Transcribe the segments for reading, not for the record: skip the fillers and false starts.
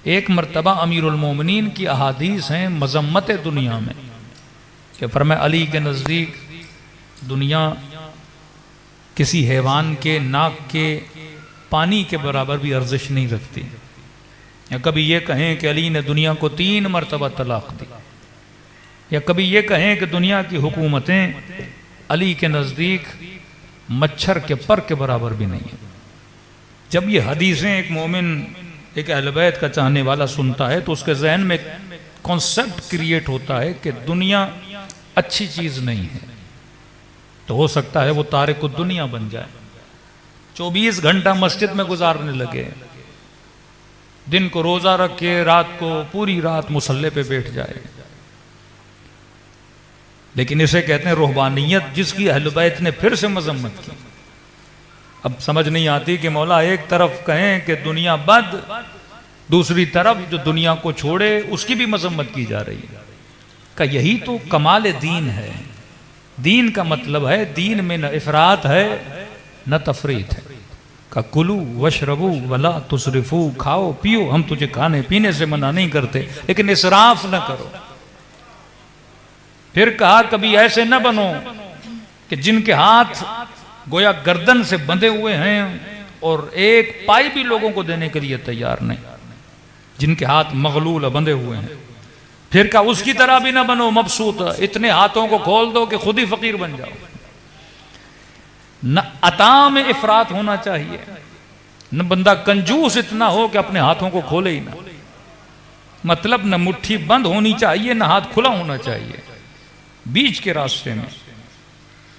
एक मरतबा अमीरुल मोमिनीन की अहादीस हैं मजम्मत दुनिया में कि फरमाया अली के नज़दीक दुनिया किसी हैवान के नाक के पानी के बराबर भी अर्जिश नहीं रखती। या कभी ये कहें कि अली ने दुनिया को 3 मरतबा तलाक दी, या कभी ये कहें कि दुनिया की हुकूमतें अली के नज़दीक मच्छर के पर के बराबर भी नहीं है। जब ये हदीसें एक मोमिन, एक अहले बैत का चाहने वाला सुनता है तो उसके जहन में कॉन्सेप्ट क्रिएट होता है कि दुनिया अच्छी चीज़ नहीं है, तो हो सकता है वो तारिक दुनिया बन जाए, 24 घंटा मस्जिद में गुजारने लगे, दिन को रोज़ा रख के रात को पूरी रात मुसल्ले पे बैठ जाए। लेकिन इसे कहते हैं रूहबानियत, जिसकी अहले बैत ने फिर से मजम्मत की। अब समझ नहीं आती कि मौला एक तरफ कहें कि दुनिया बद, दूसरी तरफ जो दुनिया को छोड़े उसकी भी मजम्मत की जा रही है। का यही तो कमाल दीन है। दीन का मतलब है दीन में न इफरात है न तफरीत है। का कुलू वशरबू वला तुसरिफू, खाओ पियो, हम तुझे खाने पीने से मना नहीं करते, लेकिन इसराफ न करो। फिर कहा कभी ऐसे न बनो कि जिनके हाथ गोया गर्दन से बंधे हुए हैं और एक पाई भी लोगों को देने के लिए तैयार नहीं, जिनके हाथ मगलूल बंधे हुए हैं। फिर कहा उसकी तरह भी ना बनो मबसूत, इतने हाथों को खोल दो कि खुद ही फकीर बन जाओ। न अता में इफरात होना चाहिए, न बंदा कंजूस इतना हो कि अपने हाथों को खोले ही ना। मतलब न मुट्ठी बंद होनी चाहिए न हाथ खुला होना चाहिए, बीच के रास्ते में।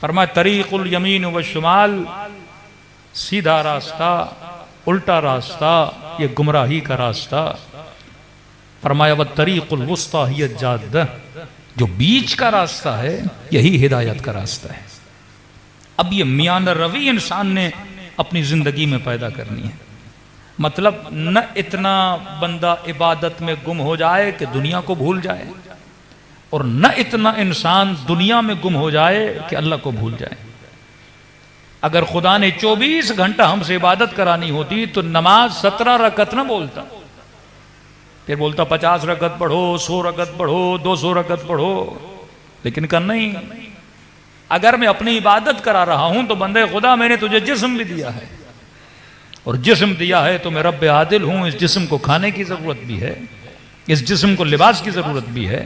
फरमाया तरीकुल यमीन व शुमाल, सीधा रास्ता, उल्टा रास्ता, ये गुमराही का रास्ता। फरमाया व तरीकुल वुस्ता हिय जाद्दा, जो बीच का रास्ता है यही हिदायत का रास्ता है। अब ये मियान रवि इंसान ने अपनी जिंदगी में पैदा करनी है। मतलब न इतना बंदा इबादत में गुम हो जाए कि दुनिया को भूल जाए, और न इतना इंसान दुनिया में गुम हो जाए कि अल्लाह को भूल जाए। अगर खुदा ने 24 घंटा हमसे इबादत करानी होती तो नमाज 17 रकत न बोलता, फिर बोलता 50 रकत पढ़ो, 100 रकत पढ़ो, 200 रकत पढ़ो। लेकिन कर नहीं, अगर मैं अपनी इबादत करा रहा हूं तो बंदे खुदा मैंने तुझे जिस्म भी दिया है, और जिस्म दिया है तो मैं रब आदिल हूं, इस जिस्म को खाने की जरूरत भी है, इस जिस्म को लिबास की जरूरत भी है।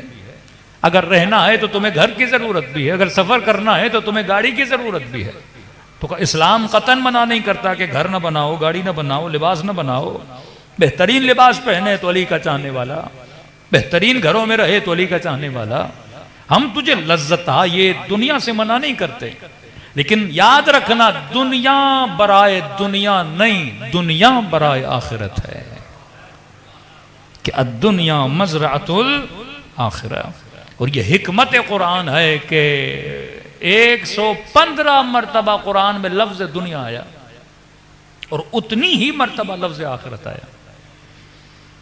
अगर रहना है तो तुम्हें घर की जरूरत भी है, अगर सफर करना है तो तुम्हें गाड़ी की जरूरत भी है। तो इस्लाम कतन मना नहीं करता कि घर ना बनाओ, गाड़ी ना बनाओ, लिबास ना बनाओ। बेहतरीन लिबास पहने तो अली का चाहने वाला, बेहतरीन घरों में रहे तो अली का चाहने वाला। हम तुझे लज्जत ये दुनिया से मना नहीं करते, लेकिन याद रखना दुनिया बराए दुनिया नहीं, दुनिया बराए आखिरत है कि अद्दुनिया मज़रअतुल आखिरह। और ये हिकमत कुरान है कि 115 मरतबा कुरान में लफ्ज दुनिया आया और उतनी ही मरतबा लफ्ज आखिरत आया।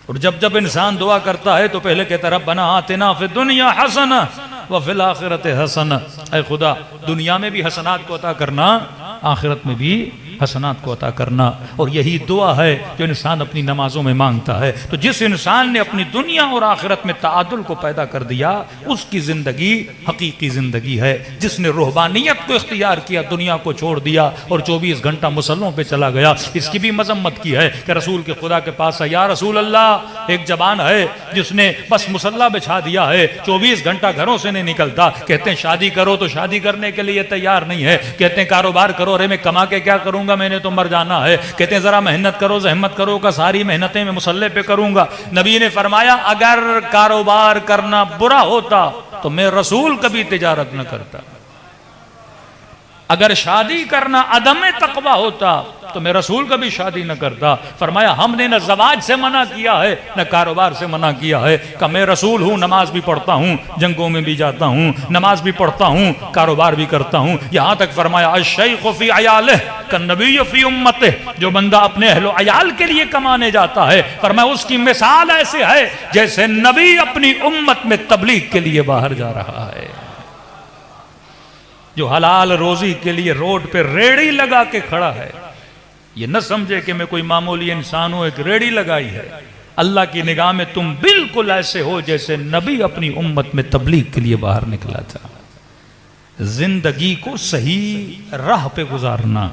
और जब जब इंसान दुआ करता है तो पहले कहता रब्बना आतिना फिद दुनिया हसना व फिल आखिरति हसना, ऐ खुदा दुनिया में भी हसनात को अता करना, आखिरत में भी हसनात को अता करना। और यही दुआ है जो इंसान अपनी नमाजों में मांगता है। तो जिस इंसान ने अपनी दुनिया और आखिरत में ताअद्दुल को पैदा कर दिया, उसकी जिंदगी हकीकी जिंदगी है। जिसने रूहबानियत को इख्तियार किया, दुनिया को छोड़ दिया और 24 घंटा मुसल्लों पे चला गया, इसकी भी मजम्मत की है कि रसूल के खुदा के पास है, या रसूल अल्लाह, एक जवान है जिसने बस मुसल्ला बिछा दिया है, 24 घंटा घरों से नहीं निकलता। कहते हैं शादी करो तो शादी करने के लिए तैयार नहीं है। कहते हैं कारोबार करो, अरे मैं कमा के क्या करूंगा, मैंने तो मर जाना है। कहते हैं जरा मेहनत करो, जहमत करो, का सारी मेहनतें मैं मुसल्ले पे करूंगा। नबी ने फरमाया अगर कारोबार करना बुरा होता तो मैं रसूल कभी तिजारत न करता, अगर शादी करना अदम तकवा होता तो मैं रसूल कभी शादी न करता। फरमाया हमने न जवाज से मना किया है न कारोबार से मना किया है। कि मैं रसूल हूँ, नमाज भी पढ़ता हूँ, जंगों में भी जाता हूँ, नमाज भी पढ़ता हूँ, कारोबार भी करता हूँ। यहाँ तक फरमाया अश्शैख़ु फ़ी अयालिह कन्नबिय्यु फ़ी उम्मतिह, जो बंदा अपने अहलो अयाल के लिए कमाने जाता है, फरमाया उसकी मिसाल ऐसे है जैसे नबी अपनी उम्मत में तबलीग के लिए बाहर जा रहा है। जो हलाल रोजी के लिए रोड पे रेड़ी लगा के खड़ा है, ये न समझे कि मैं कोई मामूली इंसान हूं, एक रेड़ी लगाई है, अल्लाह की निगाह में तुम बिल्कुल ऐसे हो जैसे नबी अपनी उम्मत में तबलीग के लिए बाहर निकला था। जिंदगी को सही राह पे गुजारना,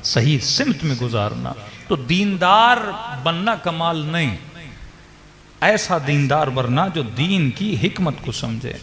सही सिमत में गुजारना। तो दीनदार बनना कमाल नहीं, ऐसा दीनदार बनना जो दीन की हिकमत को समझे।